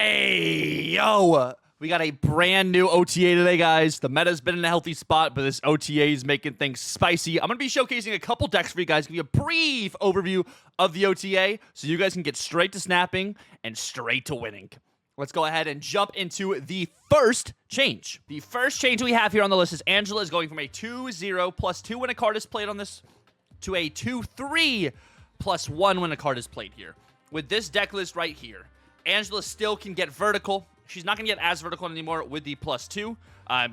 Hey, yo. We got a brand new OTA today, guys. The meta's been in a healthy spot, but this OTA is making things spicy. I'm going to be showcasing a couple decks for you guys, give you a brief overview of the OTA so you guys can get straight to snapping and straight to winning. Let's go ahead and jump into the first change. The first change we have here on the list is Angela is going from a 2-0 plus 2 when a card is played on this to a 2-3 plus 1 when a card is played here. With this deck list right here, Angela still can get vertical. She's not going to get as vertical anymore with the +2,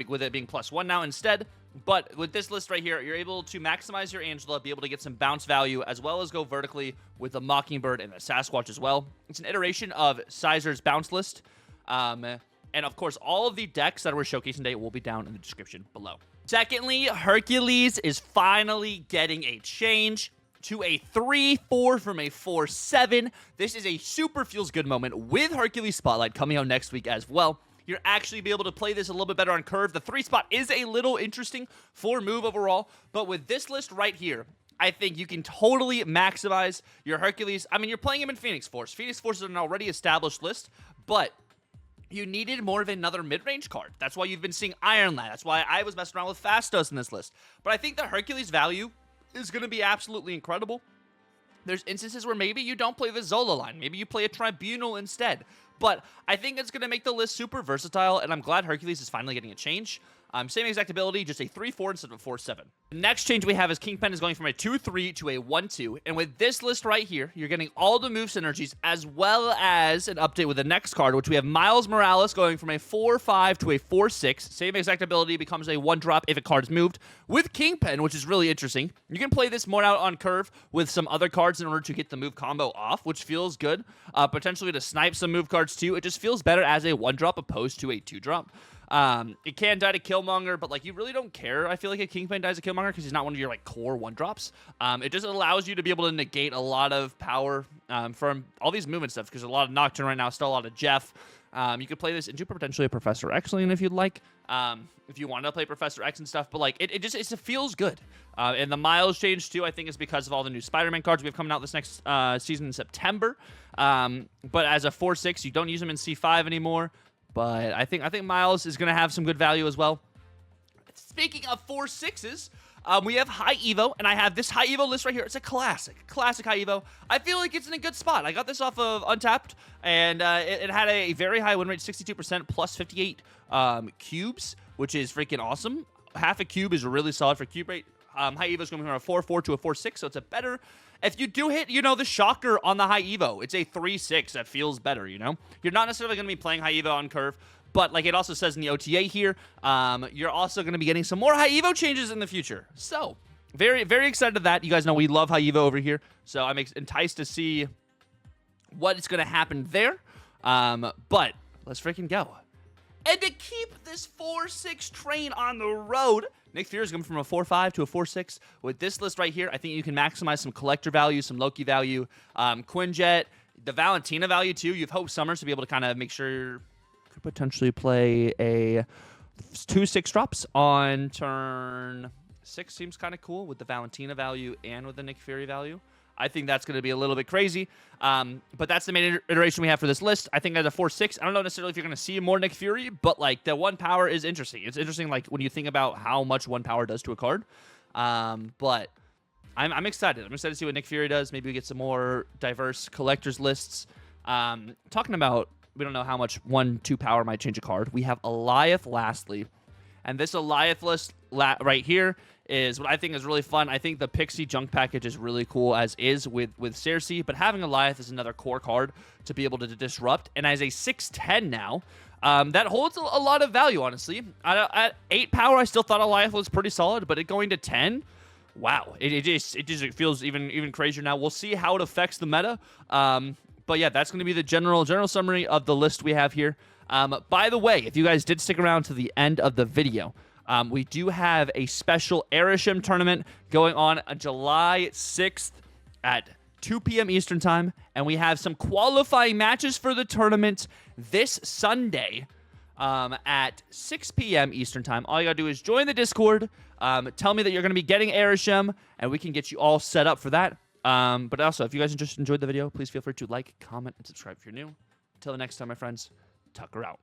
with it being +1 now instead. But with this list right here, you're able to maximize your Angela, be able to get some bounce value, as well as go vertically with the Mockingbird and the Sasquatch as well. It's an iteration of Sizer's bounce list. And of course, all of the decks that we're showcasing today will be down in the description below. Secondly, Hercules is finally getting a change to a 3-4 from a 4-7. This is a super feels good moment with Hercules Spotlight coming out next week as well. You're actually be able to play this a little bit better on curve. The 3 spot is a little interesting for move overall, but with this list right here, I think you can totally maximize your Hercules. I mean, you're playing him in Phoenix Force. Phoenix Force is an already established list, but you needed more of another mid-range card. That's why you've been seeing Iron Lad. That's why I was messing around with Fastos in this list. But I think the Hercules value is going to be absolutely incredible. There's instances where maybe you don't play the Zola line. Maybe you play a Tribunal instead. But I think it's going to make the list super versatile, and I'm glad Hercules is finally getting a change. Same exact ability, just a 3-4 instead of a 4-7. The next change we have is Kingpen is going from a 2-3 to a 1-2. And with this list right here, you're getting all the move synergies, as well as an update with the next card, which we have Miles Morales going from a 4-5 to a 4-6. Same exact ability becomes a 1-drop if a card is moved. With Kingpen, which is really interesting, you can play this more out on curve with some other cards in order to get the move combo off, which feels good. Potentially to snipe some move cards too. It just feels better as a 1-drop opposed to a 2-drop. It can die to Killmonger, but like you really don't care. I feel like a Kingpen dies to Killmonger because he's not one of your like core 1-drops. It just allows you to be able to negate a lot of power from all these movement stuff because a lot of Nocturne right now, still a lot of Jeff. You could play this into potentially a Professor X lane if you'd like. If you want to play Professor X and stuff, but like it feels good. And the Miles change too, I think, is because of all the new Spider-Man cards we have coming out this next season in September. But as a 4-6, you don't use them in C5 anymore. But I think Miles is going to have some good value as well. Speaking of 4-6s, we have High Evo, and I have this High Evo list right here. It's a classic High Evo. I feel like it's in a good spot. I got this off of Untapped, and it had a very high win rate, 62% plus 58 cubes, which is freaking awesome. Half a cube is really solid for cube rate. High Evo is going from a 4-4 to a 4-6, so it's a better. If you do hit, the shocker on the High Evo, it's a 3-6 that feels better, You're not necessarily going to be playing High Evo on curve, but like it also says in the OTA here, you're also going to be getting some more High Evo changes in the future. So, very, very excited of that. You guys know we love High Evo over here, so I'm enticed to see what is going to happen there. But let's freaking go. And to keep this 4-6 train on the road, Nick Fury is going from a 4-5 to a 4-6. With this list right here, I think you can maximize some collector value, some Loki value, Quinjet, the Valentina value too. You have Hope Summers to be able to kind of make sure you could potentially play a 2-6 drops on turn 6. Seems kind of cool with the Valentina value and with the Nick Fury value. I think that's going to be a little bit crazy. But that's the main iteration we have for this list. I think as a 4-6, I don't know necessarily if you're going to see more Nick Fury, but like the 1 power is interesting. It's interesting like when you think about how much 1 power does to a card. But I'm excited. I'm excited to see what Nick Fury does. Maybe we get some more diverse collectors lists. Talking about, we don't know how much 1-2 power might change a card. We have Alioth lastly. And this Alioth list right here is what I think is really fun. I think the Pixie Junk package is really cool as is with Cersei, but having Alioth is another core card to be able to disrupt. And as a 6-10 now, that holds a lot of value, honestly. At 8 power, I still thought Alioth was pretty solid, but it going to 10, wow. It just feels even crazier now. We'll see how it affects the meta. But yeah, that's going to be the general summary of the list we have here. By the way, if you guys did stick around to the end of the video, we do have a special Erisham tournament going on July 6th at 2 p.m. Eastern Time, and we have some qualifying matches for the tournament this Sunday at 6 p.m. Eastern Time. All you gotta do is join the Discord, tell me that you're gonna be getting Erisham, and we can get you all set up for that. But also, if you guys just enjoyed the video, please feel free to like, comment, and subscribe if you're new. Till the next time, my friends, Tucker out.